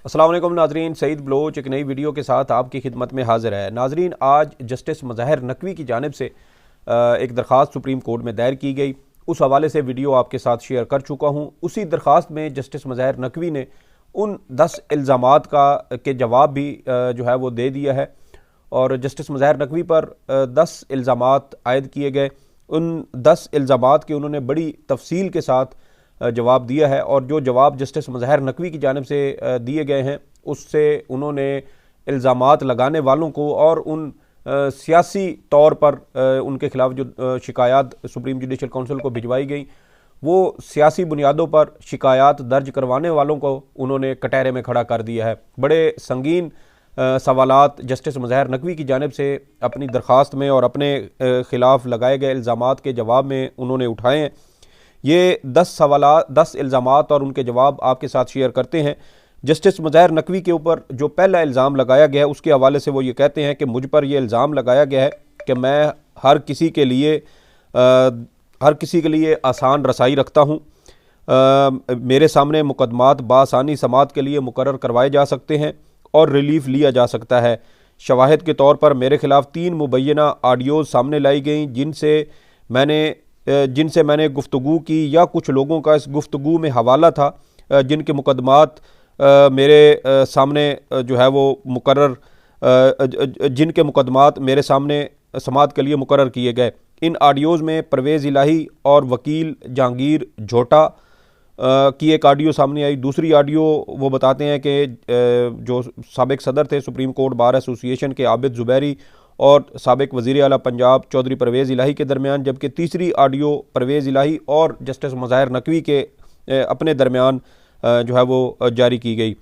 अस्सलाम वालेकुम नाजरीन, सईद बलोच एक नई वीडियो के साथ आपकी खिदमत में हाजिर है। नाजरीन, आज जस्टिस मुज़ाहिर नकवी की जानिब से एक दरख्वास्त सुप्रीम कोर्ट में दायर की गई। उस हवाले से वीडियो आपके साथ शेयर कर चुका हूँ। उसी दरख्वास्त में जस्टिस मुज़ाहिर नकवी ने उन 10 इल्ज़ामात के जवाब भी जो है वो दे दिया है और जस्टिस मुज़ाहिर नकवी पर 10 इल्ज़ामात आयद किए गए। उन 10 इल्ज़ामात के उन्होंने बड़ी तफसील के साथ जवाब दिया है और जो जवाब जस्टिस मुज़ाहिर नकवी की जानिब से दिए गए हैं उससे उन्होंने इल्ज़ामात लगाने वालों को और उन सियासी तौर पर उनके खिलाफ जो शिकायत सुप्रीम जुडिशल काउंसिल को भिजवाई गई वो सियासी बुनियादों पर शिकायत दर्ज करवाने वालों को उन्होंने कटहरे में खड़ा कर दिया है। बड़े संगीन सवालात जस्टिस मुज़ाहिर नकवी की जानिब से अपनी दरख्वास्त में और अपने ख़िलाफ़ लगाए गए इल्ज़ामात के जवाब में उन्होंने उठाए हैं। ये 10 इल्ज़ामात और उनके जवाब आपके साथ शेयर करते हैं। जस्टिस मुज़ाहिर नकवी के ऊपर जो पहला इल्ज़ाम लगाया गया है उसके हवाले से वो ये कहते हैं कि मुझ पर यह इल्ज़ाम लगाया गया है कि मैं हर किसी के लिए आसान रसाई रखता हूँ। मेरे सामने मुकदमात बासानी समाअत के लिए मुकर्रर करवाए जा सकते हैं और रिलीफ लिया जा सकता है। शवाहिद के तौर पर मेरे खिलाफ 3 मुबैना ऑडियोज़ सामने लाई गई जिनसे मैंने गुफ्तगू की या कुछ लोगों का इस गुफ्तगू में हवाला था, जिनके मुकदमात मेरे सामने जो है वो जिनके मुकदमात मेरे सामने समाअत के लिए मुकर्रर किए गए। इन ऑडियोज़ में परवेज़ इलाही और वकील जहांगीर झोटा की एक ऑडियो सामने आई। दूसरी ऑडियो वो बताते हैं कि जो साबिक सदर थे सुप्रीम कोर्ट बार एसोसिएशन के आबिद ज़ुबैरी और साबिक वज़ीर आला पंजाब चौधरी परवेज़ इलाही के दरमियान, जबकि तीसरी ऑडियो परवेज़ इलाही और जस्टिस मुज़ाहिर नकवी के अपने दरमियान जो है वो जारी की गई।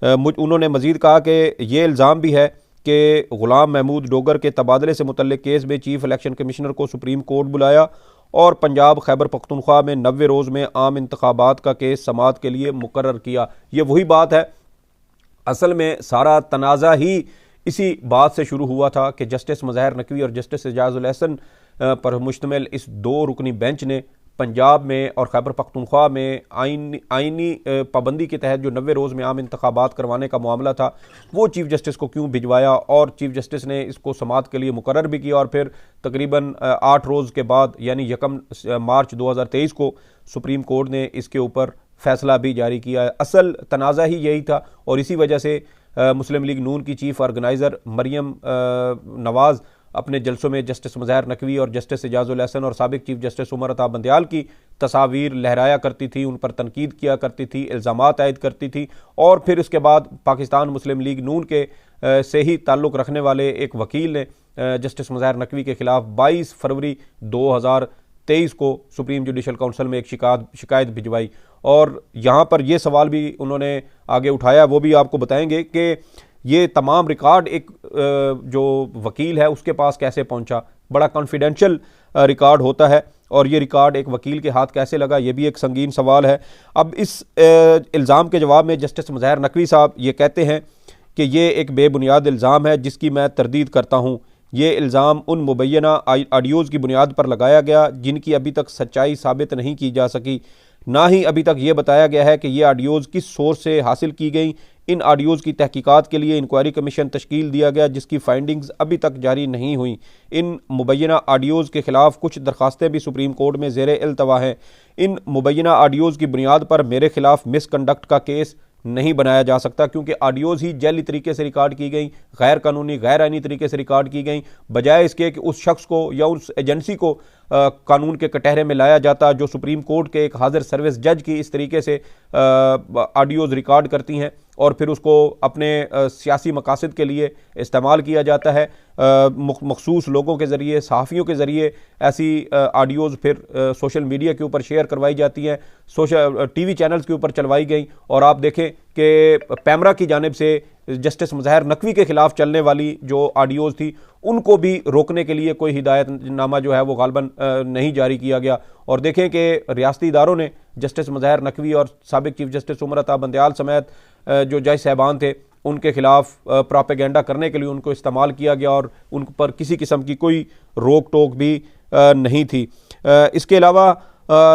उन्होंने मज़ीद कहा कि ये इल्ज़ाम भी है कि ग़ुलाम महमूद डोगर के तबादले से मुतल्लिक़ केस में चीफ़ इलेक्शन कमिश्नर को सुप्रीम कोर्ट बुलाया और पंजाब खैबर पख्तूनख्वा में 90 रोज़ में आम इंतखाबात का केस समाअत के लिए मुकर्रर किया। ये वही बात है, असल में सारा तनाज़ा ही इसी बात से शुरू हुआ था कि जस्टिस मुज़ाहिर नकवी और जस्टिस एजाज़ुल एहसन पर मुश्तमिल इस 2 रुकनी बेंच ने पंजाब में और खैबर पख्तूनख्वा में आइनी पाबंदी के तहत जो 90 रोज़ में आम इंतखाबात करवाने का मामला था वो चीफ़ जस्टिस को क्यों भिजवाया और चीफ़ जस्टिस ने इसको समाअत के लिए मुकर्रर भी किया और फिर तकरीबन 8 रोज़ के बाद यानी 1 मार्च 2023 को सुप्रीम कोर्ट ने इसके ऊपर फ़ैसला भी जारी किया है। असल तनाज़ा ही यही था और इसी वजह से मुस्लिम लीग नून की चीफ़ ऑर्गेनाइज़र मरियम नवाज़ अपने जलसों में जस्टिस मुज़ाहिर नकवी और जस्टिस एजाज़ुल एहसन और साबिक चीफ़ जस्टिस उमर अता बंदयाल की तस्वीर लहराया करती थी, उन पर तनकीद किया करती थी, इल्ज़ामात आयद करती थी और फिर उसके बाद पाकिस्तान मुस्लिम लीग नून के से ही ताल्लुक़ रखने वाले एक वकील ने जस्टिस मुज़ाहिर नकवी के ख़िलाफ़ 22 फरवरी 2023 को सुप्रीम जुडिशल काउंसिल में एक शिकायत भिजवाई और यहाँ पर यह सवाल भी उन्होंने आगे उठाया, वो भी आपको बताएंगे कि ये तमाम रिकॉर्ड एक जो वकील है उसके पास कैसे पहुंचा। बड़ा कॉन्फिडेंशियल रिकॉर्ड होता है और ये रिकॉर्ड एक वकील के हाथ कैसे लगा, ये भी एक संगीन सवाल है। अब इस इल्ज़ाम के जवाब में जस्टिस मुज़ाहिर नकवी साहब ये कहते हैं कि ये एक बेबुनियाद इल्ज़ाम है जिसकी मैं तरदीद करता हूँ। ये इल्ज़ाम उन मुबैना ऑडियोज़ की बुनियाद पर लगाया गया जिनकी अभी तक सच्चाई साबित नहीं की जा सकी। ना ही अभी तक ये बताया गया है कि ये ऑडियोज़ किस सोर्स से हासिल की गई। इन ऑडियोज़ की तहकीकात के लिए इंक्वायरी कमीशन तश्कील दिया गया जिसकी फाइंडिंग्स अभी तक जारी नहीं हुई। इन मुबैना ऑडियोज़ के ख़िलाफ़ कुछ दरख्वास्तें भी सुप्रीम कोर्ट में ज़ेरे इल्तवा हैं। इन मुबैना ऑडियोज़ की बुनियाद पर मेरे ख़िलाफ़ मिसकंडक्ट का केस नहीं बनाया जा सकता क्योंकि ऑडियोज़ ही जैली तरीके से रिकॉर्ड की गई, गैर कानूनी गैर आइनी तरीके से रिकॉर्ड की गई, बजाय इसके कि उस शख्स को या उस एजेंसी को कानून के कटहरे में लाया जाता जो सुप्रीम कोर्ट के एक हाजिर सर्विस जज की इस तरीके से ऑडियोज़ रिकॉर्ड करती हैं और फिर उसको अपने सियासी मकासद के लिए इस्तेमाल किया जाता है। मखसूस लोगों के ज़रिए, सहाफ़ियों के ज़रिए ऐसी ऑडियोज़ फिर सोशल मीडिया के ऊपर शेयर करवाई जाती हैं, टीवी चैनल्स के ऊपर चलवाई गई और आप देखें कि पैमरा की जानिब से जस्टिस मुज़ाहिर नकवी के ख़िलाफ़ चलने वाली जो ऑडियोज़ थी उनको भी रोकने के लिए कोई हिदायतनामा जो है वो गालबन नहीं जारी किया गया। और देखें कि रियासती इदारों ने जस्टिस मुज़ाहिर नकवी और साबिक चीफ़ जस्टिस उमर अता बंदयाल समेत जो जज साहबान थे उनके खिलाफ प्रोपेगेंडा करने के लिए उनको इस्तेमाल किया गया और उन पर किसी किस्म की कोई रोक टोक भी नहीं थी। इसके अलावा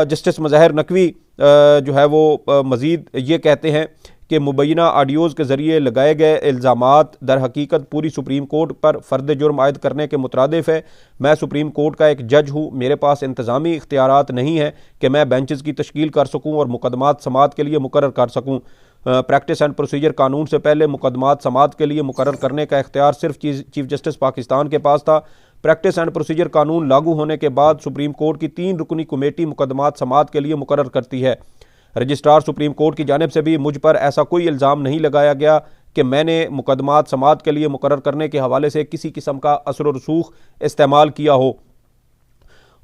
जस्टिस मुज़ाहिर नकवी जो है वो मज़ीद ये कहते हैं कि मुबैना ऑडियोज़ के ज़रिए लगाए गए इल्ज़ामात दर हकीकत पूरी सुप्रीम कोर्ट पर फ़र्द जुर्म आयद करने के मुतरादिफ है। मैं सुप्रीम कोर्ट का एक जज हूँ, मेरे पास इंतज़ामी इख्तियारात नहीं है कि मैं बेंचेस की तश्कील कर सकूँ और मुकदमात समाअत के लिए मुकर्रर कर सकूँ। प्रैक्टिस एंड प्रोसीजर कानून से पहले मुकदमात समाअत के लिए मुकर्रर करने का इख्तियार सिर्फ चीफ जस्टिस पाकिस्तान के पास था। प्रैक्टिस एंड प्रोसीजर कानून लागू होने के बाद सुप्रीम कोर्ट की 3 रुकनी कमेटी मुकदमात समाअत के लिए मुकर्रर करती है। रजिस्ट्रार सुप्रीम कोर्ट की जानिब से भी मुझ पर ऐसा कोई इल्ज़ाम नहीं लगाया गया कि मैंने मुकदमात समाअत के लिए मुकर्रर करने के हवाले से किसी किस्म का असर व रसूख इस्तेमाल किया हो।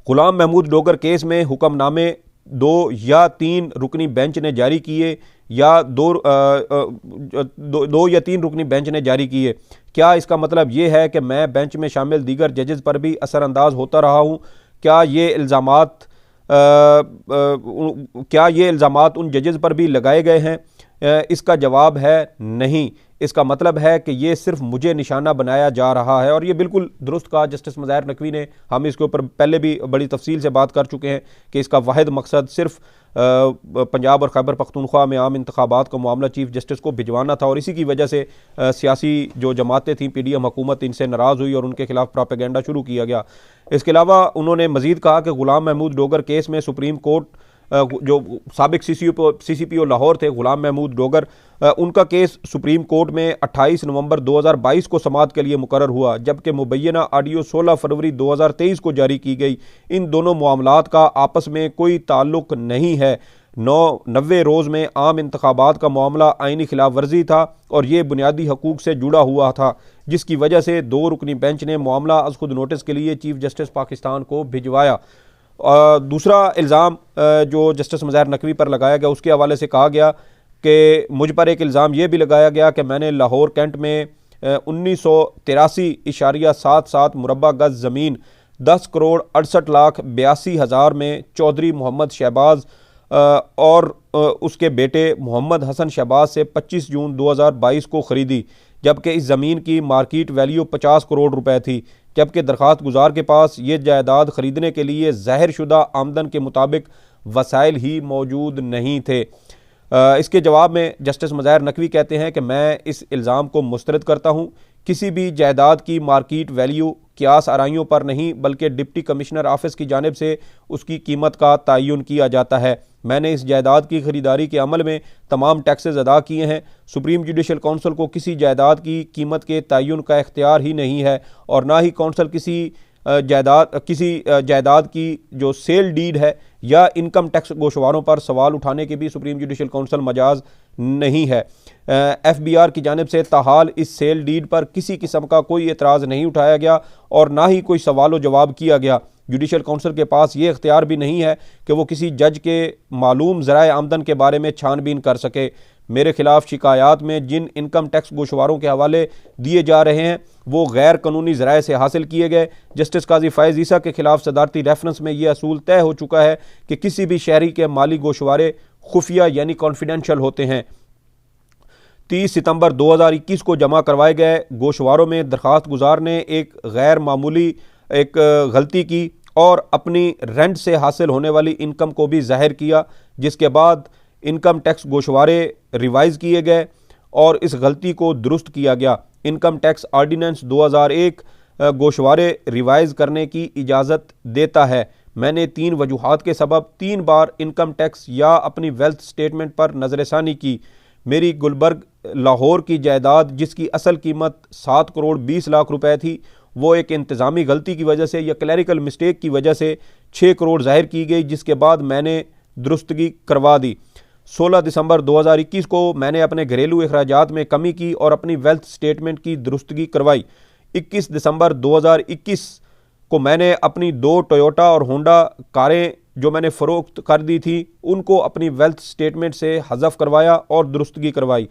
गुलाम महमूद डोगर केस में हुक्मनामे 2 या 3 रुकनी बेंच ने जारी किए या 2 या 3 रुकनी बेंच ने जारी किए। क्या इसका मतलब ये है कि मैं बेंच में शामिल दीगर जजेस पर भी असरअंदाज होता रहा हूँ? क्या ये इल्ज़ामात उन जजेस पर भी लगाए गए हैं? इसका जवाब है नहीं। इसका मतलब है कि ये सिर्फ मुझे निशाना बनाया जा रहा है, और ये बिल्कुल दुरुस्त कहा जस्टिस मुज़ाहिर नकवी ने। हम इसके ऊपर पहले भी बड़ी तफसील से बात कर चुके हैं कि इसका वाहिद मकसद सिर्फ पंजाब और खैबर पख्तूनख्वा में आम इंतखाबात का मामला चीफ जस्टिस को भिजवाना था, और इसी की वजह से सियासी जो जमातें थीं, PDM हुकूमत, इनसे नाराज़ हुई और उनके खिलाफ प्रोपेगेंडा शुरू किया गया। इसके अलावा उन्होंने मज़ीद कहा कि गुलाम महमूद डोगर केस में सुप्रीम कोर्ट जो साबिक CCPO लाहौर थे गुलाम महमूद डोगर, उनका केस सुप्रीम कोर्ट में 28 नवंबर 2022 को समाअत के लिए मुकर्रर हुआ, जबकि मुबैना ऑडियो 16 फरवरी 2023 को जारी की गई। इन दोनों मामलात का आपस में कोई ताल्लुक नहीं है। 90 रोज़ में आम इंतखाबात का मामला आइनी खिलाफ वर्जी था और ये बुनियादी हकूक़ से जुड़ा हुआ था, जिसकी वजह से 2 रुकनी बेंच ने मामला अज़ खुद नोटिस के लिए चीफ जस्टिस पाकिस्तान को भिजवाया। दूसरा इल्ज़ाम जो जस्टिस मुज़ाहिर नकवी पर लगाया गया, उसके हवाले से कहा गया कि मुझ पर एक इल्ज़ाम ये भी लगाया गया कि मैंने लाहौर कैंट में 1983.77 मुरबा गज ज़मीन 10,68,82,000 में चौधरी मोहम्मद शहबाज और उसके बेटे मोहम्मद हसन शहबाज से 25 जून 2022 को ख़रीदी, जबकि इस ज़मीन की मार्केट वैल्यू 50 करोड़ रुपए थी, जबकि दरख्वास्त गुजार के पास ये जायदाद ख़रीदने के लिए ज़ाहिर शुदा आमदन के मुताबिक वसाइल ही मौजूद नहीं थे। इसके जवाब में जस्टिस मुज़ाहिर नकवी कहते हैं कि मैं इस इल्ज़ाम को मुस्तरद करता हूँ। किसी भी जायदाद की मार्केट वैल्यू कियास आराइयों पर नहीं बल्कि डिप्टी कमिश्नर ऑफिस की जानिब से उसकी कीमत का तयन किया जाता है। मैंने इस जायदाद की ख़रीदारी के अमल में तमाम टैक्सेस अदा किए हैं। सुप्रीम जुडिशल काउंसिल को किसी जायदाद की कीमत के तयन का इख्तियार ही नहीं है, और ना ही काउंसिल किसी जायदाद की जो सेल डीड है या इनकम टैक्स गोशवारों पर सवाल उठाने के भी सुप्रीम जुडिशल काउंसिल मजाज नहीं है। FBR की जानिब से ताहाल इस सेल डीड पर किसी किस्म का कोई एतराज़ नहीं उठाया गया और ना ही कोई सवाल जवाब किया गया। जुडिशल काउंसिल के पास ये इख्तियार भी नहीं है कि वो किसी जज के मालूम ज़राए आमदन के बारे में छानबीन कर सके। मेरे खिलाफ शिकायत में जिन इनकम टैक्स गोशवारों के हवाले दिए जा रहे हैं वो गैर कानूनी ज़राए से हासिल किए गए। जस्टिस काजी फ़ैज़ ईसा के खिलाफ सदारती रेफरेंस में यह असूल तय हो चुका है कि किसी भी शहरी के माली गोशवारे खुफिया यानी कॉन्फिडेंशियल होते हैं। 30 सितंबर 2021 को जमा करवाए गए गोशवारों में दरख्वास्त गुजार ने एक गैर मामूली गलती की और अपनी रेंट से हासिल होने वाली इनकम को भी जाहिर किया, जिसके बाद इनकम टैक्स गोशवारे रिवाइज़ किए गए और इस गलती को दुरुस्त किया गया। इनकम टैक्स आर्डीनेंस 2001 गोशवारे रिवाइज़ करने की इजाज़त देता है। मैंने 3 वजूहात के सबब 3 बार इनकम टैक्स या अपनी वेल्थ स्टेटमेंट पर नज़रसानी की। मेरी गुलबर्ग लाहौर की जायदाद जिसकी असल कीमत 7 करोड़ 20 लाख रुपए थी, वो एक इंतज़ामी गलती की वजह से या क्लैरिकल मिस्टेक की वजह से 6 करोड़ जाहिर की गई, जिसके बाद मैंने दुरुस्तगी करवा दी। 16 दिसंबर 2021 को मैंने अपने घरेलू अखराजात में कमी की और अपनी वेल्थ स्टेटमेंट की दुरुस्तगी करवाई। 21 दिसंबर 2021 को मैंने अपनी 2 टोयोटा और होंडा कारें जो मैंने फ़रोख्त कर दी थी उनको अपनी वेल्थ स्टेटमेंट से हज़फ करवाया और दुरुस्तगी करवाई।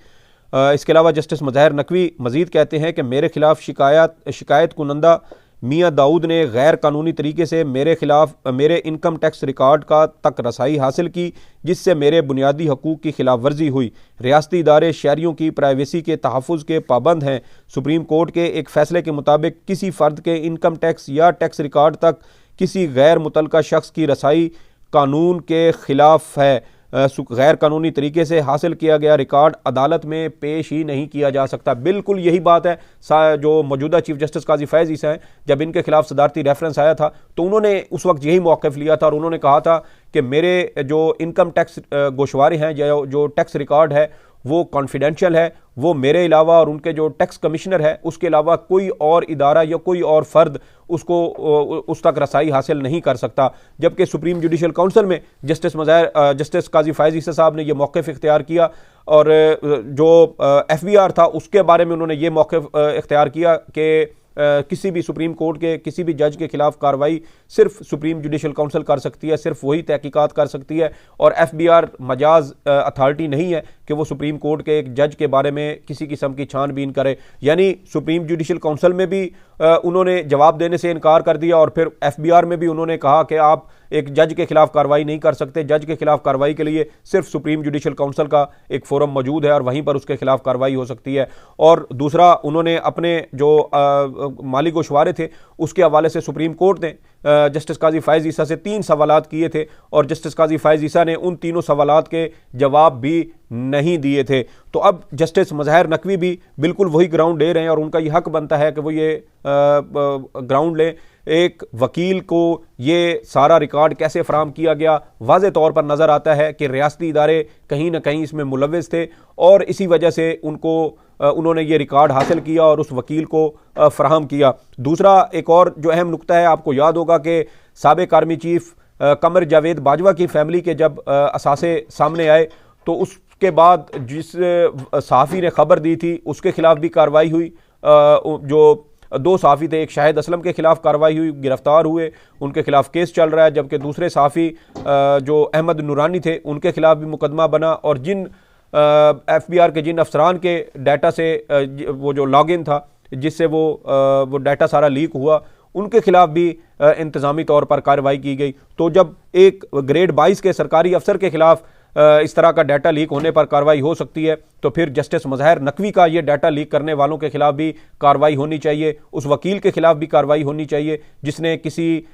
इसके अलावा जस्टिस मुज़ाहिर नकवी मज़ीद कहते हैं कि मेरे खिलाफ शिकायत कुनंदा मियाँ दाऊद ने गैर कानूनी तरीके से मेरे खिलाफ मेरे इनकम टैक्स रिकॉर्ड का तक रसाई हासिल की, जिससे मेरे बुनियादी हकूक़ की खिलाफ वर्जी हुई। रियासती इदारे शहरियों की प्राइवेसी के तहफ़्फ़ुज़ के पाबंद हैं। सुप्रीम कोर्ट के एक फ़ैसले के मुताबिक किसी फ़र्द के इनकम टैक्स या टैक्स रिकॉर्ड तक किसी गैर मुतल्लका शख्स की रसाई कानून के ख़िलाफ़ है। गैर कानूनी तरीके से हासिल किया गया रिकॉर्ड अदालत में पेश ही नहीं किया जा सकता। बिल्कुल यही बात है जो मौजूदा चीफ जस्टिस काजी फैज़ ईसा हैं, जब इनके खिलाफ सदारती रेफरेंस आया था तो उन्होंने उस वक्त यही मौक़िफ़ लिया था और उन्होंने कहा था कि मेरे जो इनकम टैक्स गोशवारे हैं, जो टैक्स रिकॉर्ड है वो कॉन्फिडेंशियल है, वो मेरे अलावा और उनके जो टैक्स कमिश्नर है उसके अलावा कोई और इदारा या कोई और फर्द उसको उस तक रसाई हासिल नहीं कर सकता। जबकि सुप्रीम जुडिशल काउंसिल में जस्टिस काजी फैज़ ईसा साहब ने यह मौक़िफ़ इख्तियार किया और जो FBR था उसके बारे में उन्होंने ये मौक़िफ़ इख्तियार किया कि किसी भी सुप्रीम कोर्ट के किसी भी जज के खिलाफ कार्रवाई सिर्फ सुप्रीम जुडिशल काउंसिल कर सकती है, सिर्फ वही तहकीकात कर सकती है और FBR मजाज अथॉरिटी नहीं है कि वो सुप्रीम कोर्ट के एक जज के बारे में किसी किस्म की छानबीन करे। यानी सुप्रीम जुडिशल काउंसिल में भी उन्होंने जवाब देने से इनकार कर दिया और फिर FBR में भी उन्होंने कहा कि आप एक जज के खिलाफ कार्रवाई नहीं कर सकते, जज के खिलाफ कार्रवाई के लिए सिर्फ सुप्रीम जुडिशल काउंसिल का एक फोरम मौजूद है और वहीं पर उसके खिलाफ कार्रवाई हो सकती है। और दूसरा, उन्होंने अपने जो माली गोशवारे थे उसके हवाले से सुप्रीम कोर्ट ने जस्टिस काजी फैज़ ईसा से 3 सवालात किए थे और जस्टिस काजी फैज़ ईसा ने उन तीनों सवालात के जवाब भी नहीं दिए थे। तो अब जस्टिस मज़हर नकवी भी बिल्कुल वही ग्राउंड ले रहे हैं और उनका ये हक बनता है कि वो ये ग्राउंड लें। एक वकील को ये सारा रिकॉर्ड कैसे फराहम किया गया, वाज़े तौर पर नज़र आता है कि रियासती इदारे कहीं ना कहीं इसमें मुलव्विस थे और इसी वजह से उन्होंने ये रिकॉर्ड हासिल किया और उस वकील को फराहम किया। दूसरा, एक और जो अहम नुक्ता है, आपको याद होगा कि साबिक़ आर्मी चीफ कमर जावेद बाजवा की फैमिली के जब असासे सामने आए तो उसके बाद जिस सहाफ़ी ने खबर दी थी उसके खिलाफ भी कार्रवाई हुई। जो 2 सहाफ़ी थे, एक शाहिद असलम के खिलाफ कार्रवाई हुई, गिरफ्तार हुए, उनके खिलाफ केस चल रहा है, जबकि दूसरे सहाफ़ी जो अहमद नूरानी थे उनके खिलाफ भी मुकदमा बना और जिन FBR के जिन अफसरान के डाटा से वो जो लॉगिन था जिससे वो डाटा सारा लीक हुआ उनके खिलाफ भी इंतज़ामी तौर पर कार्रवाई की गई। तो जब एक ग्रेड 22 के सरकारी अफसर के खिलाफ इस तरह का डाटा लीक होने पर कार्रवाई हो सकती है तो फिर जस्टिस मज़हर नकवी का ये डाटा लीक करने वालों के खिलाफ भी कार्रवाई होनी चाहिए, उस वकील के खिलाफ भी कार्रवाई होनी चाहिए जिसने किसी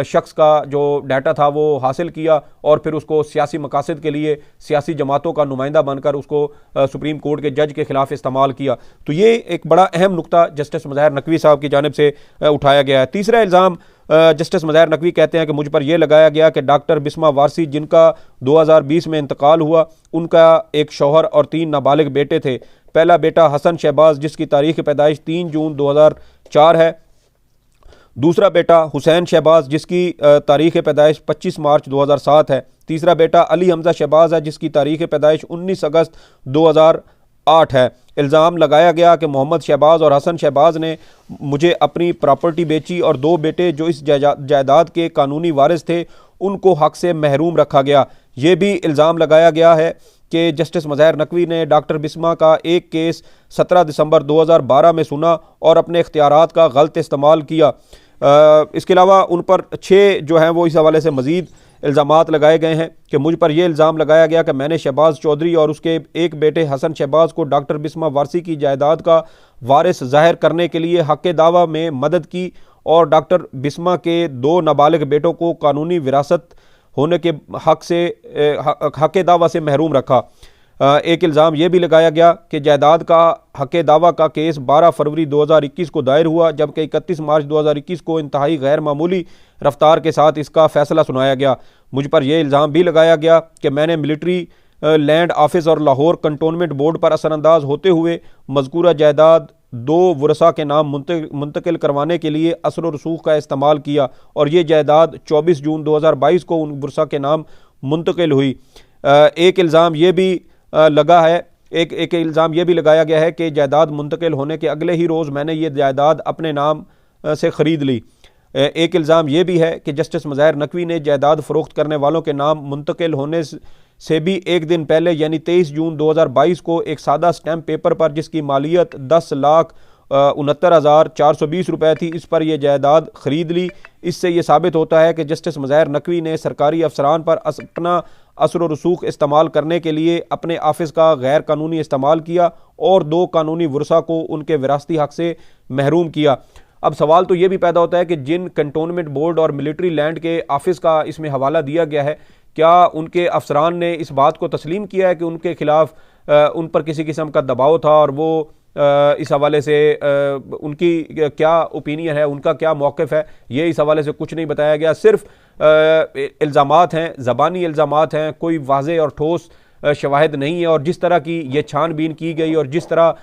शख्स का जो डाटा था वो हासिल किया और फिर उसको सियासी मकासद के लिए सियासी जमातों का नुमाइंदा बनकर उसको सुप्रीम कोर्ट के जज के खिलाफ इस्तेमाल किया। तो ये एक बड़ा अहम नुक्ता जस्टिस मज़हर नकवी साहब की जानिब से उठाया गया है। तीसरा इल्ज़ाम जस्टिस मज़हर नकवी कहते हैं कि मुझ पर यह लगाया गया कि डॉक्टर बिस्मा वारसी जिनका 2020 में इंतकाल हुआ उनका एक शौहर और 3 नाबालिग बेटे थे। पहला बेटा हसन शहबाज जिसकी तारीख पैदाइश 3 जून 2004 है, दूसरा बेटा हुसैन शहबाज जिसकी तारीख पैदाइश 25 मार्च 2007 है, तीसरा बेटा अली हमजा शहबाज है जिसकी तारीख पैदाइश 19 अगस्त 2008 है। इल्ज़ाम लगाया गया कि मोहम्मद शहबाज और हसन शहबाज ने मुझे अपनी प्रॉपर्टी बेची और 2 बेटे जो इस जायदाद के कानूनी वारिस थे उनको हक से महरूम रखा गया। ये भी इल्ज़ाम लगाया गया है कि जस्टिस मज़हर नकवी ने डॉक्टर बिस्मा का एक केस 17 दिसंबर 2012 में सुना और अपने इख्तियारात का गलत इस्तेमाल किया। इसके अलावा उन पर 6 जो हैं वो इस हवाले से मज़ीद इल्ज़ामात लगाए गए हैं कि मुझ पर यह इल्ज़ाम लगाया गया कि मैंने शहबाज चौधरी और उसके एक बेटे हसन शहबाज को डॉक्टर बिस्मा वारसी की जायदाद का वारिस ज़ाहिर करने के लिए हक़ दावा में मदद की और डॉक्टर बिस्मा के 2 नाबालिग बेटों को कानूनी विरासत होने के हक़ दावा से महरूम रखा। एक इल्ज़ाम यह भी लगाया गया कि जायदाद का हक़ दावा का केस 12 फरवरी 2021 को दायर हुआ जबकि 31 मार्च 2021 को इंतहाई गैर मामूली रफ्तार के साथ इसका फ़ैसला सुनाया गया। मुझ पर यह इल्ज़ाम भी लगाया गया कि मैंने मिलिट्री लैंड ऑफिस और लाहौर कंटोनमेंट बोर्ड पर असरअंदाज होते हुए मज़कूरा जायदाद 2 वरसा के नाम मुंतकिल करवाने के लिए असर व रसूख का इस्तेमाल किया और ये जायदाद 24 जून 2022 को उन वरसा के नाम मुंतकिल हुई। एक इल्ज़ाम ये भी लगा है एक इल्ज़ाम यह भी लगाया गया है कि जायदाद मुंतकिल होने के अगले ही रोज़ मैंने ये जायदाद अपने नाम से ख़रीद ली। एक इल्ज़ाम यह भी है कि जस्टिस मज़हर नकवी ने जायदाद फ़रोख्त करने वालों के नाम मुंतकिल होने से भी एक दिन पहले यानी 23 जून 2022 को एक सादा स्टैम्प पेपर पर जिसकी मालियत 10,69,420 रुपये थी इस पर यह जायदाद ख़रीद ली। इससे ये साबित होता है कि जस्टिस मज़हर नकवी ने सरकारी अफसरान पर अपना असर व रसूख इस्तेमाल करने के लिए अपने ऑफिस का गैर कानूनी इस्तेमाल किया और 2 कानूनी वरसा को उनके विरासती हक़ से महरूम किया। अब सवाल तो ये भी पैदा होता है कि जिन कंटोनमेंट बोर्ड और मिलिट्री लैंड के ऑफिस का इसमें हवाला दिया गया है, क्या उनके अफसरान ने इस बात को तस्लीम किया है कि उनके खिलाफ उन पर किसी किस्म का दबाव था, और वो इस हवाले से उनकी क्या ओपिनियन है, उनका क्या मौक़िफ़ है, ये इस हवाले से कुछ नहीं बताया गया। सिर्फ इल्ज़ामात हैं, ज़बानी इल्ज़ामात हैं, कोई वाज़े और ठोस शवाहिद नहीं है। और जिस तरह की ये छानबीन की गई और जिस तरह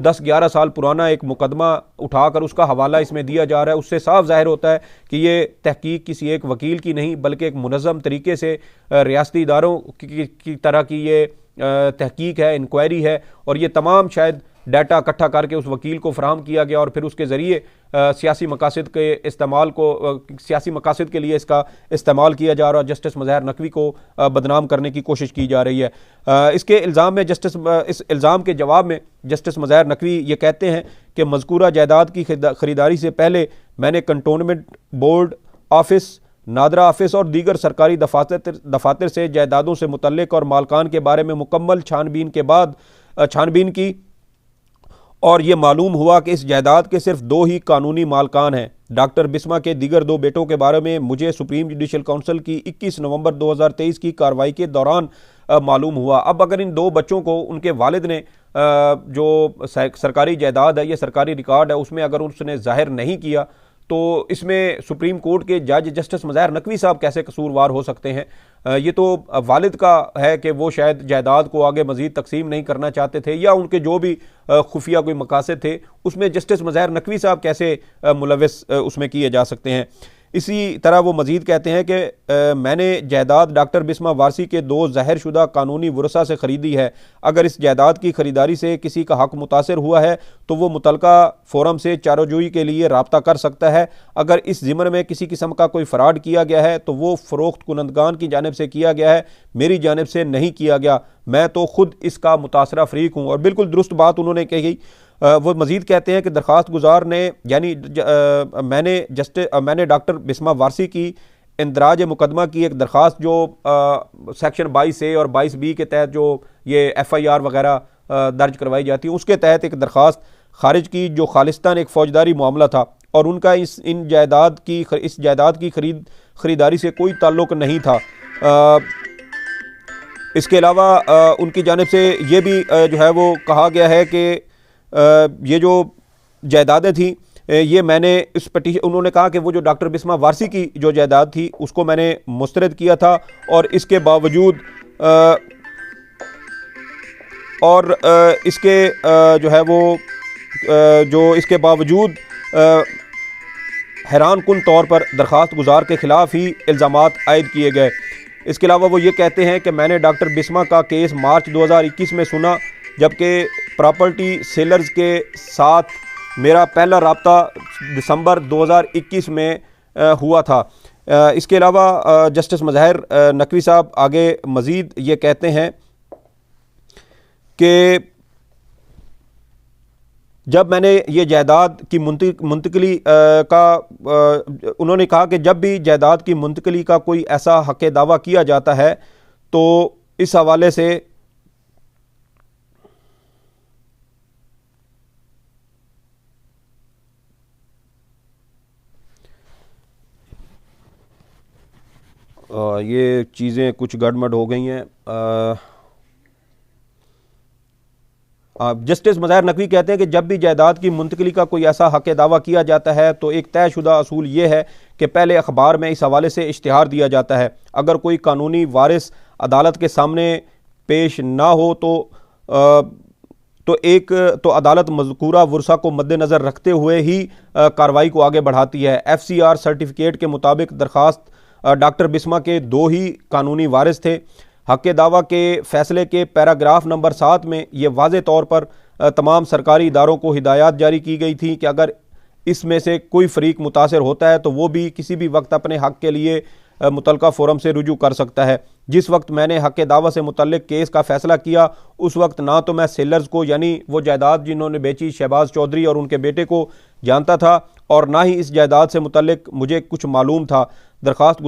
10-11 साल पुराना एक मुकदमा उठाकर उसका हवाला इसमें दिया जा रहा है, उससे साफ जाहिर होता है कि ये तहकीक किसी एक वकील की नहीं बल्कि एक मुनज़्ज़म तरीके से रियासती इदारों की तरह की ये तहकीक है, इंक्वायरी है, और ये तमाम शायद डाटा इकट्ठा करके उस वकील को फराहम किया गया और फिर उसके ज़रिए सियासी मकासद के इस्तेमाल को सियासी मकासद के लिए इसका इस्तेमाल किया जा रहा है। जस्टिस मज़हर नकवी को बदनाम करने की कोशिश की जा रही है। इसके इल्ज़ाम में इस इल्ज़ाम के जवाब में जस्टिस मज़हर नकवी ये कहते हैं कि मज़कूरा जायदाद की ख़रीदारी से पहले मैंने cantonment board office, NADRA office और दीगर सरकारी दफातर से जायदादों से मुतल्लिक और मालकान के बारे में मुकम्मल छानबीन की, और ये मालूम हुआ कि इस जायदाद के सिर्फ 2 ही कानूनी मालकान हैं। डॉक्टर बिस्मा के दीगर 2 बेटों के बारे में मुझे सुप्रीम जुडिशल काउंसिल की 21 नवंबर 2023 की कार्रवाई के दौरान मालूम हुआ। अब अगर इन 2 बच्चों को उनके वालिद ने जो सरकारी जायदाद है, ये सरकारी रिकॉर्ड है, उसमें अगर उसने जाहिर नहीं किया, तो इसमें सुप्रीम कोर्ट के जज जस्टिस मज़हर नकवी साहब कैसे कसूरवार हो सकते हैं? ये तो वालिद का है कि वो शायद जायदाद को आगे मज़ीद तकसीम नहीं करना चाहते थे, या उनके जो भी खुफिया कोई मकासद थे, उसमें जस्टिस मज़हर नकवी साहब कैसे मुलविस उसमें किए जा सकते हैं। इसी तरह वो मज़ीद कहते हैं कि मैंने जायदाद डॉक्टर बिस्मा वारसी के 2 ज़ाहिर शुदा कानूनी वरसा से ख़रीदी है। अगर इस जायदाद की ख़रीदारी से किसी का हक़ मुतासर हुआ है तो वो मुतलका फ़ोरम से चाराजोई के लिए रब्ता कर सकता है। अगर इस ज़िम्न में किसी किस्म का कोई फ़राड किया गया है तो वो फ़रोख्त कुनंदगान की जानिब से किया गया है, मेरी जानिब से नहीं किया गया। मैं तो ख़ुद इसका मुतासरा फ़रीक हूँ। और बिल्कुल दुरुस्त बात उन्होंने कही। वो मज़ीद कहते हैं कि दरख्वास्त गुजार ने यानी मैंने डॉक्टर बिस्मा वारसी की इंदराज मुकदमा की एक दरख्वास्त जो सेक्शन 22A और 22B के तहत जो ये FIR वगैरह दर्ज करवाई जाती है, उसके तहत एक दरख्वास्त खारिज की जो खालिस्तान एक फ़ौजदारी मामला था, और उनका इस जायदाद की ख़रीदारी से कोई ताल्लुक़ नहीं था। इसके अलावा उनकी जानिब से ये भी जो है वो कहा गया है कि ये जो जायदादें थी, ये मैंने इस पिटीशन, उन्होंने कहा कि वो जो डॉक्टर बिस्मा वारसी की जो जायदाद थी उसको मैंने मुस्तरद किया था, और इसके बावजूद इसके जो है वो जो इसके बावजूद हैरान कुन तौर पर दरख्वास्त गुजार के ख़िलाफ़ ही इल्ज़ामात आयद किए गए। इसके अलावा वो ये कहते हैं कि मैंने डॉक्टर बिस्मा का केस मार्च 2021 में सुना, जबकि प्रॉपर्टी सेलर्स के साथ मेरा पहला रब्ता दिसंबर 2021 में हुआ था। इसके अलावा जस्टिस मज़हर नकवी साहब आगे मज़ीद ये कहते हैं कि जब मैंने ये जायदाद की मुंतकली उन्होंने कहा कि जब भी जायदाद की मुंतकली का कोई ऐसा हक़ दावा किया जाता है तो इस हवाले से ये चीज़ें कुछ गड़बड़ हो गई हैं। जस्टिस मज़हर नकवी कहते हैं कि जब भी जायदाद की मुंतकली का कोई ऐसा हक़ दावा किया जाता है तो एक तयशुदा असूल ये है कि पहले अखबार में इस हवाले से इश्तिहार दिया जाता है। अगर कोई कानूनी वारिस अदालत के सामने पेश ना हो तो अदालत मज़कूरा वरसा को मद्देनज़र रखते हुए ही कार्रवाई को आगे बढ़ाती है। FCR सर्टिफिकेट के मुताबिक दरख्वास्त डॉक्टर बिस्मा के 2 ही कानूनी वारिस थे। हक़ दावा के फ़ैसले के पैराग्राफ नंबर 7 में ये वाज़े तौर पर तमाम सरकारी इदारों को हिदायत जारी की गई थी कि अगर इसमें से कोई फ़रीक मुतासर होता है तो वो भी किसी भी वक्त अपने हक़ के लिए मुतलका फ़ोरम से रुजू कर सकता है। जिस वक्त मैंने हक़ दावा से मुतल्लिक़ केस का फ़ैसला किया उस वक्त ना तो मैं सेलर्स को यानी वो जायदाद जिन्होंने बेची शहबाज चौधरी और उनके बेटे को जानता था और ना ही इस जायदाद से मुतल्लिक़ मुझे कुछ मालूम था। दरख्वास्त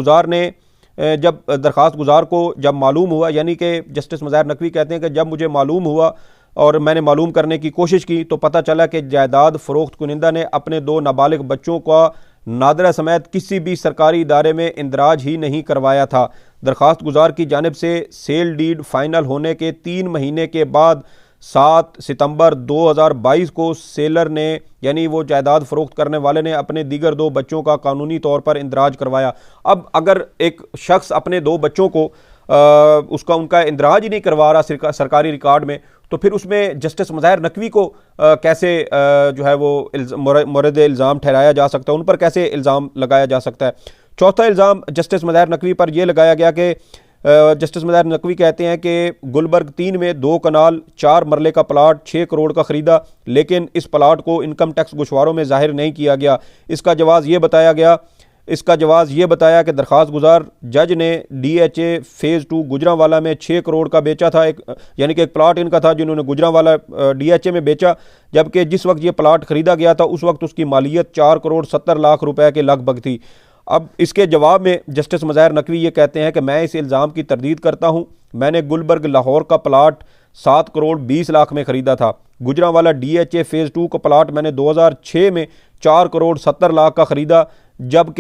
गुजार को जब मालूम हुआ, यानी कि जस्टिस मज़हर नकवी कहते हैं कि जब मुझे मालूम हुआ और मैंने मालूम करने की कोशिश की तो पता चला कि जायदाद फरोख्त कुनिंदा ने अपने 2 नाबालिग बच्चों का नादरा समेत किसी भी सरकारी इदारे में इंदराज ही नहीं करवाया था। दरख्वास्त गुजार की जानिब से सेल डीड फाइनल होने के 3 महीने के बाद 7 सितंबर 2022 को सेलर ने यानी वो जायदाद फरोख्त करने वाले ने अपने दीगर 2 बच्चों का कानूनी तौर पर इंदराज करवाया। अब अगर एक शख्स अपने 2 बच्चों को उनका इंदराज ही नहीं करवा रहा सरकारी रिकॉर्ड में, तो फिर उसमें जस्टिस मुज़ाहिर नकवी को कैसे जो है वो मोरद इल्ज़ाम ठहराया जा सकता है, उन पर कैसे इल्ज़ाम लगाया जा सकता है। चौथा इल्ज़ाम जस्टिस मुज़ाहिर नकवी पर यह लगाया गया कि जस्टिस मुज़ाहिर नकवी कहते हैं कि गुलबर्ग 3 में 2 कनाल 4 मरले का प्लाट 6 करोड़ का ख़रीदा, लेकिन इस प्लाट को इनकम टैक्स गोशवारों में ज़ाहिर नहीं किया गया। इसका जवाब ये बताया कि दरख्वास्त गुजार जज ने DHA फ़ेज़ 2 गुजरांवाला में 6 करोड़ का बेचा था, यानी कि एक प्लाट इनका था जिन्होंने गुजरांवाला DHA में बेचा, जबकि जिस वक्त ये प्लाट ख़रीदा गया था उस वक्त उसकी मालियत 4 करोड़ 70 लाख रुपए के लगभग थी। अब इसके जवाब में जस्टिस मुज़ाहिर नकवी ये कहते हैं कि मैं इस इल्ज़ाम की तरदीद करता हूँ। मैंने गुलबर्ग लाहौर का प्लाट 7 करोड़ 20 लाख में ख़रीदा था। गुजरांवाला DHA फ़ेज़ 2 का प्लाट मैंने 2006 में 4 करोड़ 70 लाख का ख़रीदा, जब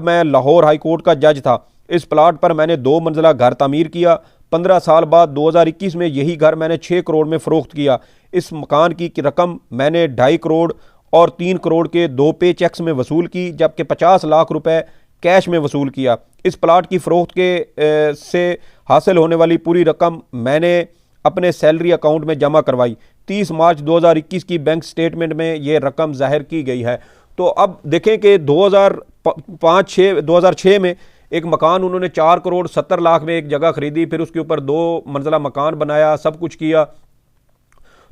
मैं लाहौर हाई कोर्ट का जज था। इस प्लाट पर मैंने 2 मंजिला घर तामीर किया। 15 साल बाद 2021 में यही घर मैंने 6 करोड़ में फ़रोख्त किया। इस मकान की रकम मैंने 2.5 करोड़ और 3 करोड़ के 2 पे चेक्स में वसूल की, जबकि 50 लाख रुपए कैश में वसूल किया। इस प्लाट की फ़रोख्त से हासिल होने वाली पूरी रकम मैंने अपने सैलरी अकाउंट में जमा करवाई। 30 मार्च 2021 की बैंक स्टेटमेंट में ये रकम जाहिर की गई है। तो अब देखें कि 2006 में एक मकान उन्होंने 4 करोड़ 70 लाख में एक जगह खरीदी, फिर उसके ऊपर 2 मंजिला मकान बनाया, सब कुछ किया।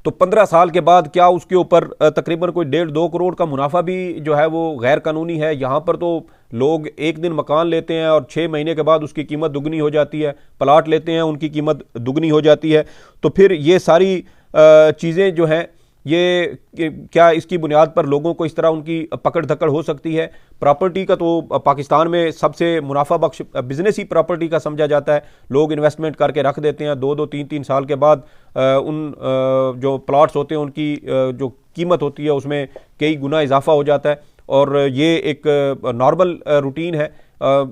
तो 15 साल के बाद क्या उसके ऊपर तकरीबन कोई 1.5-2 करोड़ का मुनाफा भी जो है वो गैर कानूनी है। यहाँ पर तो लोग एक दिन मकान लेते हैं और 6 महीने के बाद उसकी कीमत दुगनी हो जाती है, प्लाट लेते हैं उनकी कीमत दुगनी हो जाती है। तो फिर ये सारी चीज़ें जो हैं ये क्या इसकी बुनियाद पर लोगों को इस तरह उनकी पकड़ धकड़ हो सकती है। प्रॉपर्टी का तो पाकिस्तान में सबसे मुनाफा बख्श बिजनेस ही प्रॉपर्टी का समझा जाता है। लोग इन्वेस्टमेंट करके रख देते हैं, 2-2 3-3 साल के बाद उन जो प्लॉट्स होते हैं उनकी जो कीमत होती है उसमें कई गुना इजाफा हो जाता है, और ये एक नॉर्मल रूटीन है।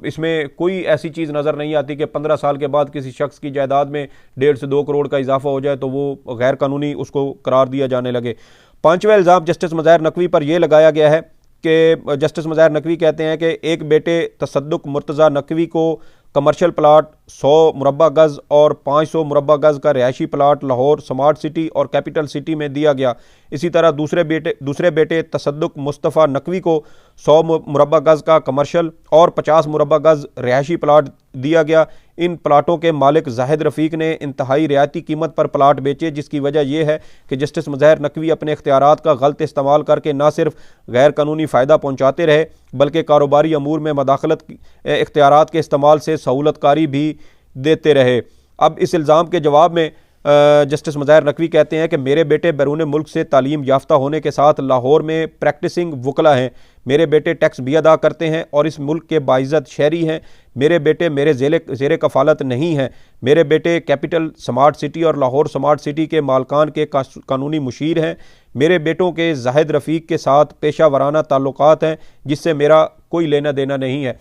इसमें कोई ऐसी चीज़ नज़र नहीं आती कि 15 साल के बाद किसी शख्स की जायदाद में 1.5 से 2 करोड़ का इजाफा हो जाए तो वो गैर कानूनी उसको करार दिया जाने लगे। 5वां इल्ज़ाम जस्टिस मुज़ाहिर नकवी पर यह लगाया गया है कि जस्टिस मुज़ाहिर नकवी कहते हैं कि एक बेटे तसद्दुक मुर्तज़ा नकवी को कमर्शियल प्लाट 100 मुरब्बा गज़ और 500 मुरब्बा गज़ का रिहायशी प्लाट लाहौर स्मार्ट सिटी और कैपिटल सिटी में दिया गया। इसी तरह दूसरे बेटे तसद्दुक मुस्तफ़ा नकवी को 100 मुरब्बा गज़ का कमर्शियल और 50 मुरब्बा गज़ रिहायशी प्लाट दिया गया। इन प्लाटों के मालिक जाहिद रफ़ीक ने इंतहाई रियायती कीमत पर प्लाट बेचे, जिसकी वजह यह है कि जस्टिस मुज़ाहिर नकवी अपने इख्तियारात का गलत इस्तेमाल करके न सिर्फ गैर कानूनी फ़ायदा पहुँचाते रहे बल्कि कारोबारी अमूर में मदाखलत इख्तियारात के इस्तेमाल से सहूलतकारी भी देते रहे। अब इस इल्ज़ाम के जवाब में जस्टिस मुज़ाहिर नकवी कहते हैं कि मेरे बेटे बैरून मुल्क से तालीम याफ्ता होने के साथ लाहौर में प्रैक्टिसिंग वकला हैं। मेरे बेटे टैक्स भी अदा करते हैं और इस मुल्क के बाइज़्ज़त शहरी हैं। मेरे बेटे मेरे ज़ेरे कफ़ालत नहीं हैं। मेरे बेटे कैपिटल स्मार्ट सिटी और लाहौर स्मार्ट सिटी के मालकान के कानूनी मुशीर हैं। मेरे बेटों के जाहिद रफ़ीक के साथ पेशा वराना ताल्लुकात हैं जिससे मेरा कोई लेना देना नहीं है।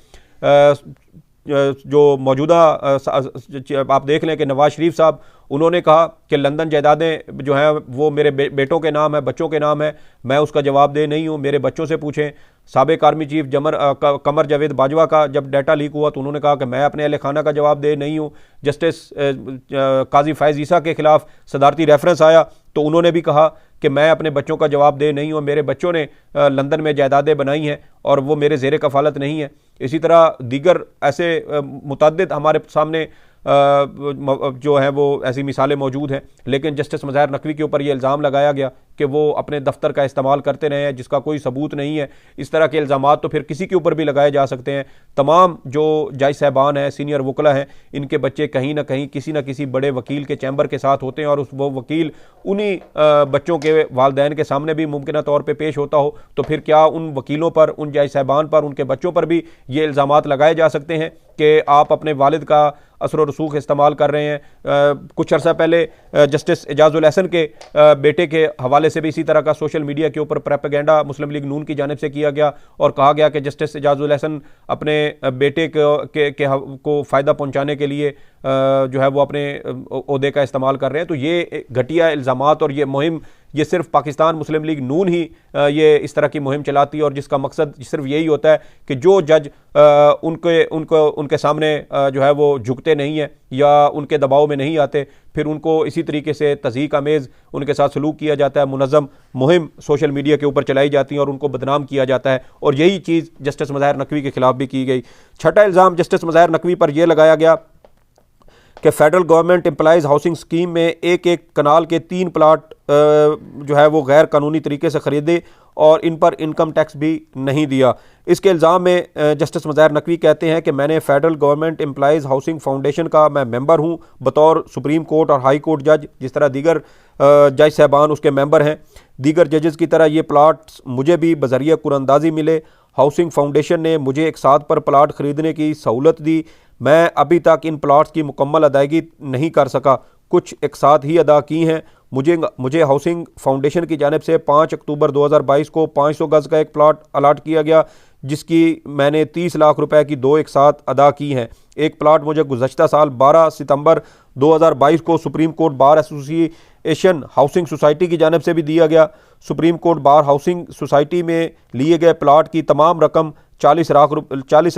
जो मौजूदा आप देख लें कि नवाज शरीफ साहब उन्होंने कहा कि लंदन जायदादें जो हैं वो मेरे बेटों के नाम है, बच्चों के नाम है, मैं उसका जवाब दे नहीं हूँ, मेरे बच्चों से पूछें। साबिक आर्मी चीफ कमर जावेद बाजवा का जब डाटा लीक हुआ तो उन्होंने कहा कि मैं अपने अहल खाना का जवाब दे नहीं हूँ। जस्टिस काजी फैज़ ईसा के खिलाफ सदारती रेफरेंस आया तो उन्होंने भी कहा कि मैं अपने बच्चों का जवाब दे नहीं हूँ, मेरे बच्चों ने लंदन में जायदादें बनाई हैं और वो मेरे ज़ेरे कफ़ालत नहीं है। इसी तरह दीगर ऐसे मुतअद्दिद हमारे सामने जो है वो ऐसी मिसालें मौजूद हैं। लेकिन जस्टिस मुज़ाहिर नकवी के ऊपर ये इल्ज़ाम लगाया गया कि वो अपने दफ्तर का इस्तेमाल करते रहे हैं, जिसका कोई सबूत नहीं है। इस तरह के इल्ज़ामात तो फिर किसी के ऊपर भी लगाए जा सकते हैं। तमाम जो जज साहबान हैं, सीनियर वकला हैं, इनके बच्चे कहीं ना कहीं किसी न किसी बड़े वकील के चैम्बर के साथ होते हैं और वो वकील उन्हीं बच्चों के वालदैन के सामने भी मुमकिन तौर पर पेश होता हो, तो फिर क्या उन वकीलों पर, उन जज साहबान पर, उनके बच्चों पर भी ये इल्ज़ामात लगाए जा सकते हैं कि आप अपने वालिद का असर और रसूख इस्तेमाल कर रहे हैं। कुछ अर्सा पहले जस्टिस एजाजुल एहसन के बेटे के हवाले से भी इसी तरह का सोशल मीडिया के ऊपर प्रोपेगेंडा मुस्लिम लीग नून की जानिब से किया गया और कहा गया कि जस्टिस एजाजुल एहसन अपने बेटे को फ़ायदा पहुंचाने के लिए जो है वो अपने ओहदे का इस्तेमाल कर रहे हैं। तो ये घटिया इल्ज़ामात और ये मुहिम, ये सिर्फ पाकिस्तान मुस्लिम लीग नून ही ये इस तरह की मुहिम चलाती है और जिसका मकसद सिर्फ यही होता है कि जो जज उनके सामने जो है वो झुकते नहीं हैं या उनके दबाव में नहीं आते, फिर उनको इसी तरीके से तज़हीक आमेज़ उनके साथ सलूक किया जाता है। मुनज़्ज़म मुहिम सोशल मीडिया के ऊपर चलाई जाती है और उनको बदनाम किया जाता है और यही चीज़ जस्टिस मज़ाहिर नकवी के खिलाफ भी की गई। छठा इल्ज़ाम जस्टिस मज़ाहिर नकवी पर यह लगाया गया कि federal government employees housing scheme में एक कनाल के 3 प्लाट जो है वो गैर कानूनी तरीके से ख़रीदे और इन पर इनकम टैक्स भी नहीं दिया। इसके इल्ज़ाम में जस्टिस मज़ाहिर नकवी कहते हैं कि मैंने federal government employees housing foundation का मैं मेंबर हूं बतौर सुप्रीम कोर्ट और हाई कोर्ट जज, जिस तरह दीगर जज साहबान उसके मेंबर हैं। दीगर जजेस की तरह ये प्लाट्स मुझे भी बज़रिया कुरानंदाज़ी मिले। हाउसिंग फाउंडेशन ने मुझे एक साथ पर प्लाट ख़रीदने की सहूलत दी। मैं अभी तक इन प्लाट्स की मुकम्मल अदायगी नहीं कर सका, कुछ एक साथ ही अदा की हैं। मुझे हाउसिंग फाउंडेशन की जानिब से 5 अक्टूबर 2022 को 500 गज़ का एक प्लाट अलाट किया गया, जिसकी मैंने 30 लाख रुपए की 2 एक साथ अदा की हैं। एक प्लाट मुझे गुज़श्ता साल 12 सितंबर 2022 को supreme court bar association housing society की जानिब से भी दिया गया। Supreme court bar housing society में लिए गए प्लाट की तमाम रकम 40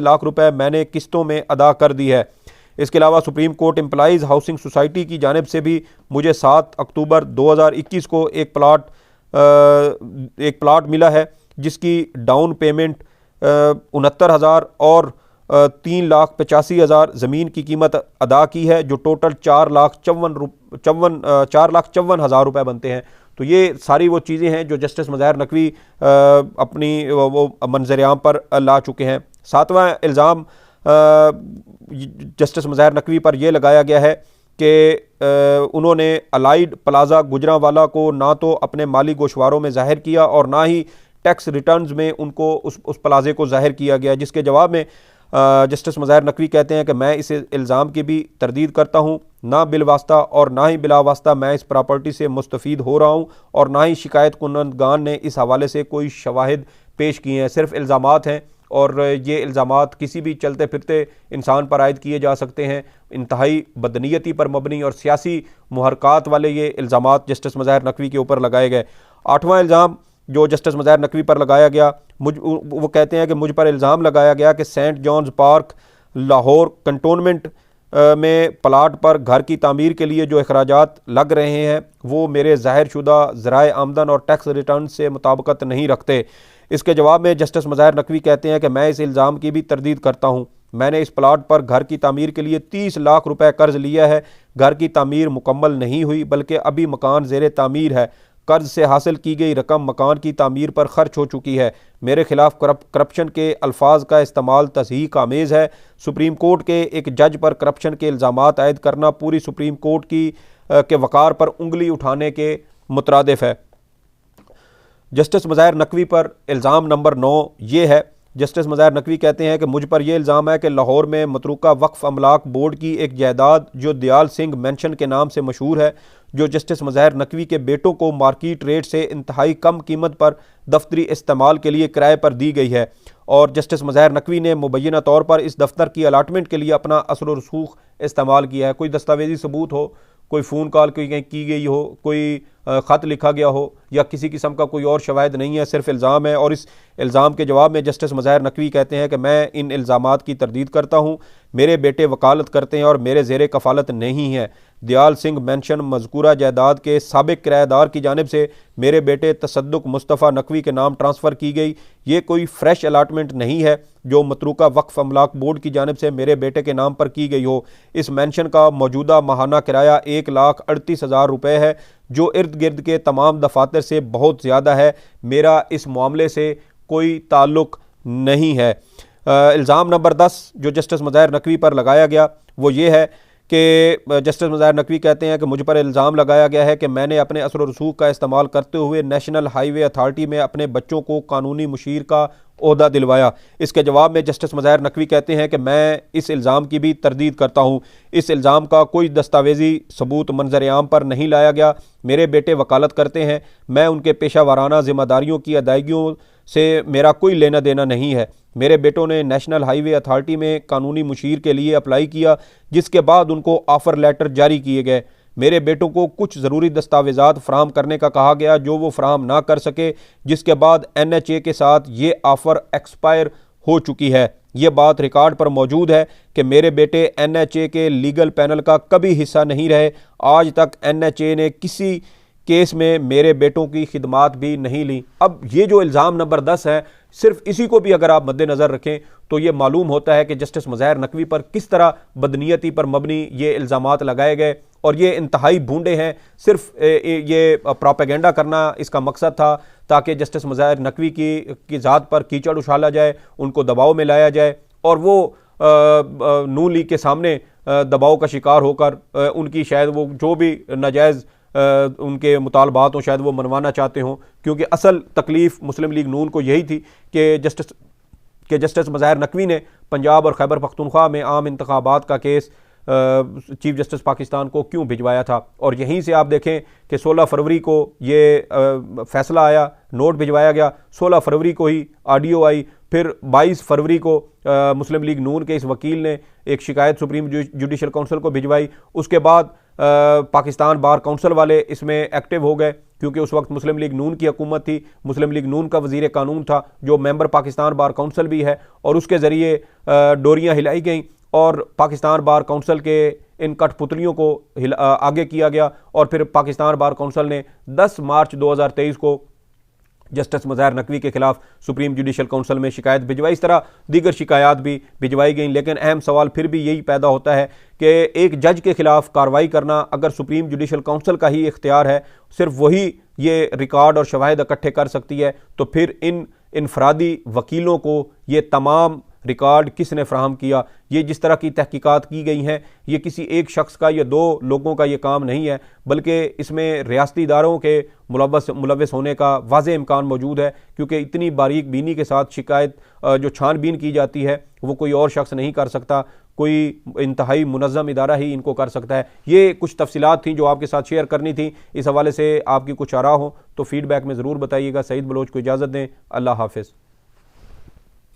लाख रुपए मैंने किस्तों में अदा कर दी है। इसके अलावा supreme court employees housing society की जानिब से भी मुझे 7 अक्टूबर 2021 को एक प्लाट मिला है, जिसकी डाउन पेमेंट 69,000 और 3,85,000 ज़मीन की कीमत अदा की है, जो टोटल 4,54,000 रुपये बनते हैं। तो ये सारी वो चीज़ें हैं जो जस्टिस मज़ाहिर नकवी अपनी वो मंजर-ए-आम पर ला चुके हैं। 7वां इल्ज़ाम जस्टिस मज़ाहिर नकवी पर यह लगाया गया है कि उन्होंने अलाइड प्लाजा गुजरांवाला को ना तो अपने माली गोशवारों में ज़ाहिर किया और ना ही टैक्स रिटर्न्स में उनको उस प्लाजे को ज़ाहिर किया गया, जिसके जवाब में जस्टिस मज़ाहिर नकवी कहते हैं कि मैं इस इल्ज़ाम की भी तरदीद करता हूँ। ना बिलवास्ता और ना ही बिलावास्ता मैं इस प्रॉपर्टी से मुस्तफ़ीद हो रहा हूँ और ना ही शिकायत कुन्नदगान ने इस हवाले से कोई शवाहिद पेश किए हैं। सिर्फ इल्ज़ामात हैं और ये इल्ज़ामात किसी भी चलते फिरते इंसान पर आयद किए जा सकते हैं। इंतहाई बदनीयती पर मबनी और सियासी मुहरकात वाले ये इल्ज़ामात जस्टिस मज़ाहिर नकवी के ऊपर लगाए गए। 8वां इल्ज़ाम जो जस्टिस मज़ाहिर नकवी पर लगाया गया, वो कहते हैं कि मुझ पर इल्ज़ाम लगाया गया कि Saint John's park Lahore cantonment में प्लाट पर घर की तामीर के लिए जो अखराजात लग रहे हैं वो मेरे ज़ाहिर शुदा ज़राए आमदन और टैक्स रिटर्न से मुताबिकत नहीं रखते। इसके जवाब में जस्टिस मज़ाहिर नकवी कहते हैं कि मैं इस इल्ज़ाम की भी तरदीद करता हूँ। मैंने इस प्लाट पर घर की तामीर के लिए 30 लाख रुपए कर्ज लिया है। घर की तामीर मुकम्मल नहीं हुई बल्कि अभी मकान ज़ेरे तामीर है। कर्ज से हासिल की गई रकम मकान की तामीर पर खर्च हो चुकी है। मेरे खिलाफ करप्शन के अल्फाज का इस्तेमाल तज़हीक आमेज़ है। सुप्रीम कोर्ट के एक जज पर करप्शन के इल्ज़ामात आयद करना पूरी सुप्रीम कोर्ट के वक़ार पर उंगली उठाने के मुतरादिफ है। जस्टिस मज़ाहिर नकवी पर इल्ज़ाम नंबर 9 ये है। जस्टिस मज़ाहिर नकवी कहते हैं कि मुझ पर यह इल्ज़ाम है कि लाहौर में मतरूका वक्फ अमलाक बोर्ड की एक जायदाद जो दयाल सिंह मेंशन के नाम से मशहूर है, जो जस्टिस मज़ाहिर नकवी के बेटों को मार्केट रेट से इंतहाई कम कीमत पर दफ्तरी इस्तेमाल के लिए किराए पर दी गई है और जस्टिस मज़ाहिर नकवी ने मुबैना तौर पर इस दफ्तर की अलाटमेंट के लिए अपना असर और रसूख इस्तेमाल किया है। कोई दस्तावेजी सबूत हो, कोई फ़ोन कॉल की गई हो, कोई ख़त लिखा गया हो या किसी किस्म का कोई और शवाहिद नहीं है, सिर्फ इल्ज़ाम है। और इस इल्ज़ाम के जवाब में जस्टिस मज़ाहिर नकवी कहते हैं कि मैं इन इल्ज़ामात की तरदीद करता हूँ। मेरे बेटे वकालत करते हैं और मेरे ज़ेरे कफ़ालत नहीं है। दयाल सिंह मेंशन मज़कूरा जायदाद के साबिक किराएदार की जानिब से मेरे बेटे तसद्दुक मुस्तफ़ा नकवी के नाम ट्रांसफ़र की गई। ये कोई फ्रेश अलाटमेंट नहीं है जो मतरूका वक्फ अमलाक बोर्ड की जानिब से मेरे बेटे के नाम पर की गई हो। इस मेंशन का मौजूदा माहाना किराया 1,38,000 रुपये है, जो इर्द गिर्द के तमाम दफातर से बहुत ज़्यादा है। मेरा इस मामले से कोई ताल्लुक़ नहीं है। इल्ज़ाम नंबर 10 जो जस्टिस मुज़ाहिर नकवी पर लगाया गया वो ये है कि जस्टिस मुज़ाहिर नकवी कहते हैं कि मुझ पर इल्ज़ाम लगाया गया है कि मैंने अपने असर और रसूख का इस्तेमाल करते हुए नेशनल हाईवे अथॉरिटी में अपने बच्चों को कानूनी मुशीर का ओहदा दिलवाया। इसके जवाब में जस्टिस मुज़ाहिर नकवी कहते हैं कि मैं इस इल्ज़ाम की भी तरदीद करता हूँ। इस इल्ज़ाम का कोई दस्तावेज़ी सबूत मंजर आम पर नहीं लाया गया। मेरे बेटे वकालत करते हैं, मैं उनके पेशा वाराना ज़िम्मेदारियों की अदायगियों से मेरा कोई लेना देना नहीं है। मेरे बेटों ने नेशनल हाईवे अथॉरिटी में कानूनी मुशीर के लिए अप्लाई किया, जिसके बाद उनको ऑफ़र लेटर जारी किए गए। मेरे बेटों को कुछ ज़रूरी दस्तावेज़ात फ़राहम करने का कहा गया जो वो फ़राहम ना कर सके, जिसके बाद NHA के साथ ये ऑफ़र एक्सपायर हो चुकी है। ये बात रिकॉर्ड पर मौजूद है कि मेरे बेटे NHA के लीगल पैनल का कभी हिस्सा नहीं रहे। आज तक NHA ने किसी केस में मेरे बेटों की खिदमात भी नहीं ली। अब ये जो इल्ज़ाम नंबर 10 है, सिर्फ इसी को भी अगर आप मद्देनज़र रखें तो ये मालूम होता है कि जस्टिस मुज़ाहिर नकवी पर किस तरह बदनीयती पर मबनी ये इल्ज़ामात लगाए गए और ये इंतहाई भूंडे हैं। सिर्फ ये प्रोपेगेंडा करना इसका मकसद था ताकि जस्टिस मुज़ाहिर नकवी की ज़ात पर कीचड़ उछाला जाए, उनको दबाव में लाया जाए और वो नून लीग के सामने दबाव का शिकार होकर उनकी शायद वो जो भी नाजायज़ उनके मुतालबात हों शायद वो मनवाना चाहते हों, क्योंकि असल तकलीफ़ मुस्लिम लीग नून को यही थी कि जस्टिस मुज़ाहिर नकवी ने पंजाब और खैबर पख्तूनख्वा में आम इंतखाबात का केस चीफ जस्टिस पाकिस्तान को क्यों भिजवाया था। और यहीं से आप देखें कि 16 फरवरी को ये फैसला आया, नोट भिजवाया गया, 16 फरवरी को ही ऑडियो आई, फिर 22 फरवरी को मुस्लिम लीग नून के इस वकील ने एक शिकायत सुप्रीम जुडिशल काउंसिल को भिजवाई। उसके बाद पाकिस्तान बार काउंसिल वाले इसमें एक्टिव हो गए, क्योंकि उस वक्त मुस्लिम लीग नून की हुकूमत थी, मुस्लिम लीग नून का वज़ीर कानून था जो मेंबर पाकिस्तान बार काउंसिल भी है, और उसके ज़रिए डोरियां हिलाई गईं और पाकिस्तान बार काउंसिल के इन कठपुतलियों को आगे किया गया। और फिर पाकिस्तान बार काउंसिल ने 10 मार्च 2023 को जस्टिस मुज़ाहिर नकवी के खिलाफ सुप्रीम जुडिशल काउंसिल में शिकायत भिजवाई। इस तरह दीगर शिकायत भी भिजवाई गई। लेकिन अहम सवाल फिर भी यही पैदा होता है कि एक जज के खिलाफ कार्रवाई करना अगर सुप्रीम जुडिशल काउंसिल का ही इख्तियार है, सिर्फ वही ये रिकॉर्ड और शवाहिद इकट्ठे कर सकती है, तो फिर इन इनफरादी वकीलों को ये तमाम रिकॉर्ड किसने फ्राहम किया। ये जिस तरह की तहकीकात की गई हैं, ये किसी एक शख्स का या 2 लोगों का ये काम नहीं है, बल्कि इसमें रियासती इदारों के मुलव्वस होने का वाज़ेह इम्कान मौजूद है, क्योंकि इतनी बारीक बीनी के साथ शिकायत जो छानबीन की जाती है वो कोई और शख्स नहीं कर सकता, कोई इंतहाई मुनज़्ज़म इदारा ही इनको कर सकता है। ये कुछ तफसीलात थी जो आपके साथ शेयर करनी थी। इस हवाले से आपकी कुछ आरा हो तो फीडबैक में ज़रूर बताइएगा। सईद बलोच को इजाज़त दें। अल्लाह हाफ़िज़।